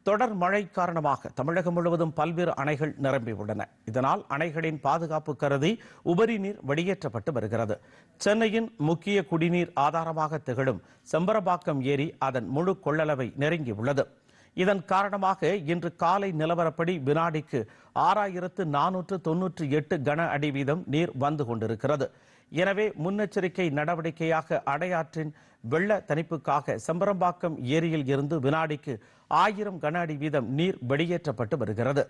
தொடர் மழை காரணமாக தமிழகம் முழுவதும் பல்வேறு அணைகள் நிரம்பியுள்ளன. இதனால் அணைகளின் பாதுகாப்பு கருதி உபரி நீர் வெளியேற்றப்பட்டு வருகிறது. சென்னையின் முக்கிய குடிநீர் ஆதாரமாக திகழும் செம்பரம்பாக்கம் ஏரி அதன் முழு கொள்ளளவை நெருங்கியுள்ளது. இதன் காரணமாக இன்று காலை நிலவரப்படி வினாடிக்கு 6498 கன அடி வீதம் நீர் வந்து கொண்டிருக்கிறது. எனவே முன்னெச்சரிக்கை நடவடிக்கையாக அடையாற்றின் வெள்ள தணிப்புக்காக செம்பரம்பாக்கம் ஏரியில் இருந்து வினாடிக்கு 1000 கன அடி வீதம் நீர் வெளியேற்றப்பட்டு வருகிறது.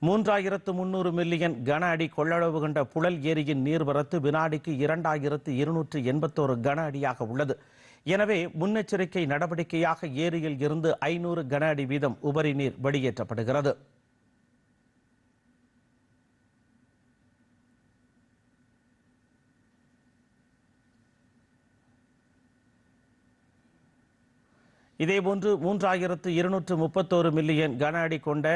$3300 மில்லியன் கன அடி கொள்ளளவு கொண்ட புழல் ஏரியின் நீர்வரத்து வினாடிக்கு 2281 கன அடியாக உள்ளது. எனவே முன்னெச்சரிக்கை நடவடிக்கையாக ஏரியில் இருந்து 500 கன அடி வீதம் உபரி நீர் வெளியேற்றப்படுகிறது. இதேபோன்று 3231 மில்லியன் கன அடி கொண்ட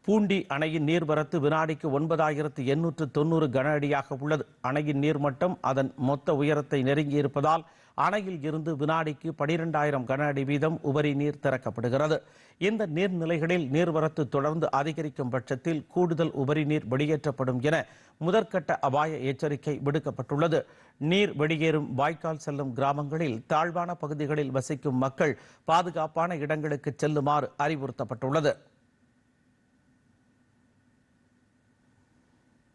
பூண்டி அணையின் நீர்வரத்து வினாடிக்கு 9890 கன அடியாக உள்ளது. அணையின் நீர்மட்டம் அதன் மொத்த உயரத்தை நெருங்கியிருப்பதால் அணையில் இருந்து வினாடிக்கு 12000 கன அடி வீதம் உபரி நீர் திறக்கப்படுகிறது. இந்த நீர்நிலைகளில் நீர்வரத்து தொடர்ந்து அதிகரிக்கும் பட்சத்தில் கூடுதல் உபரி நீர் வெளியேற்றப்படும் என முதற்கட்ட அபாய எச்சரிக்கை விடுக்கப்பட்டுள்ளது. நீர் வெளியேறும் வாய்க்கால் செல்லும் கிராமங்களில் தாழ்வான பகுதிகளில் வசிக்கும் மக்கள் பாதுகாப்பான இடங்களுக்கு செல்லுமாறு அறிவுறுத்தப்பட்டுள்ளது.